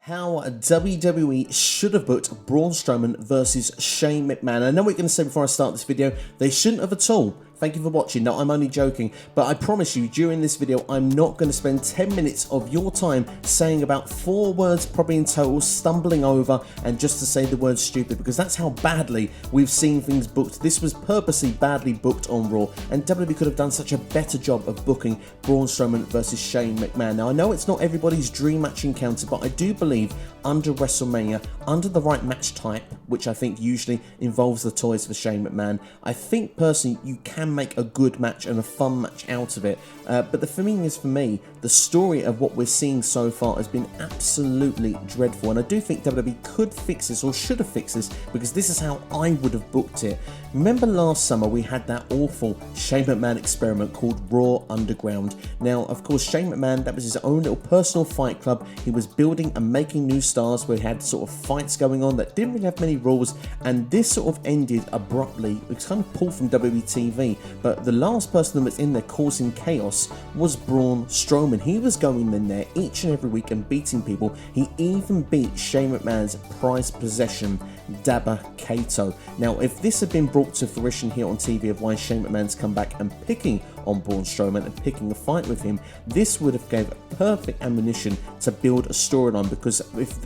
How WWE should have booked Braun Strowman versus Shane McMahon. I know what you're going to say before I start this video. They shouldn't have at all. Thank you for watching. No, I'm only joking, but I promise you during this video I'm not going to spend 10 minutes of your time saying about 4 words probably in total, stumbling over and just to say the word stupid, because that's how badly we've seen things booked. This was purposely badly booked on Raw, and WWE could have done such a better job of booking Braun Strowman versus Shane McMahon. Now I know it's not everybody's dream match encounter, but I do believe under WrestleMania, under the right match type, which I think usually involves the toys for Shane McMahon, I think personally you can make a good match and a fun match out of it. But the thing is, for me, the story of what we're seeing so far has been absolutely dreadful, and I do think WWE could fix this, or should have fixed this, because this is how I would have booked it. Remember last summer we had that awful Shane McMahon experiment called Raw Underground. Now of course Shane McMahon, that was his own little personal fight club. He was building and making new stars where he had sort of fights going on that didn't really have many rules, and this sort of ended abruptly. It was kind of pulled from WWE TV, but the last person that was in there causing chaos was Braun Strowman. He was going in there each and every week and beating people. He even beat Shane McMahon's prized possession, Dabba Kato. Now if this had been brought to fruition here on TV of why Shane McMahon's come back and picking on Braun Strowman and picking a fight with him, this would have gave perfect ammunition to build a storyline, because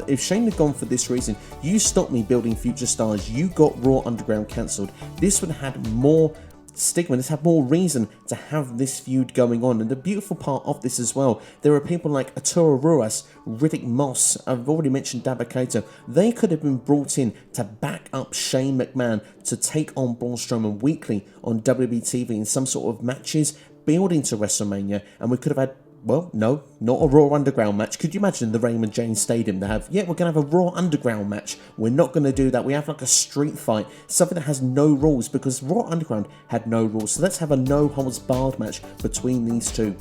if Shane had gone for this reason, you stopped me building future stars, you got Raw Underground cancelled, this would have had more stigma, let's have more reason to have this feud going on. And the beautiful part of this as well, there are people like Arturo Ruas, Riddick Moss, I've already mentioned Dabba Kato. They could have been brought in to back up Shane McMahon to take on Braun Strowman weekly on WWE TV in some sort of matches building to WrestleMania, and we could have had, well, no, not a Raw Underground match. Could you imagine the Raymond James Stadium to have, yeah, we're going to have a Raw Underground match. We're not going to do that. We have like a street fight, something that has no rules, because Raw Underground had no rules. So let's have a no holds barred match between these two.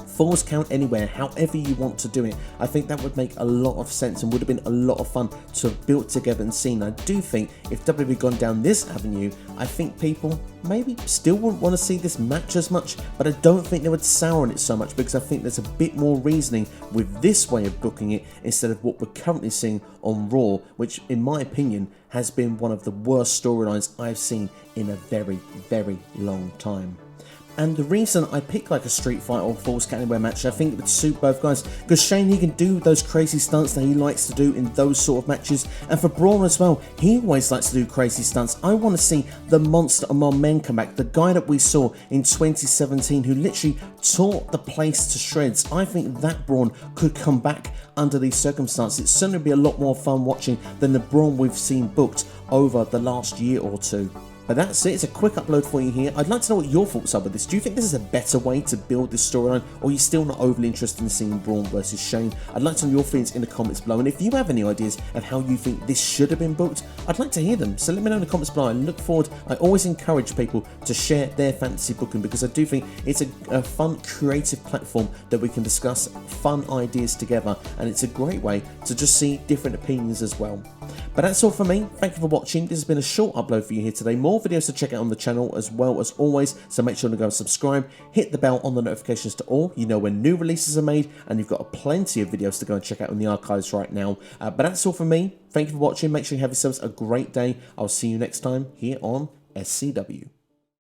Falls count anywhere, however you want to do it. I think that would make a lot of sense and would have been a lot of fun to have built together and seen. I do think if WWE had gone down this avenue, I think people maybe still wouldn't want to see this match as much, but I don't think they would sour on it so much, because I think there's a bit more reasoning with this way of booking it instead of what we're currently seeing on Raw, which in my opinion has been one of the worst storylines I've seen in a very, very long time. And the reason I pick like a street fight or falls count anywhere match, I think it would suit both guys, because Shane, he can do those crazy stunts that he likes to do in those sort of matches, and for Braun as well, he always likes to do crazy stunts. I want to see the monster among men come back, the guy that we saw in 2017 who literally tore the place to shreds. I think that Braun could come back under these circumstances. It's certainly be a lot more fun watching than the Braun we've seen booked over the last year or two. But that's it, it's a quick upload for you here. I'd like to know what your thoughts are with this. Do you think this is a better way to build this storyline, or are you still not overly interested in seeing Braun versus Shane? I'd like to know your feelings in the comments below, and if you have any ideas of how you think this should have been booked, I'd like to hear them. So let me know in the comments below. I look forward, I always encourage people to share their fantasy booking, because I do think it's a fun, creative platform that we can discuss fun ideas together, and it's a great way to just see different opinions as well. But that's all for me. Thank you for watching. This has been a short upload for you here today. More videos to check out on the channel as well as always, so make sure to go and subscribe, hit the bell on the notifications to all. You know when new releases are made, and you've got plenty of videos to go and check out in the archives right now. But that's all for me. Thank you for watching. Make sure you have yourselves a great day. I'll see you next time here on SCW.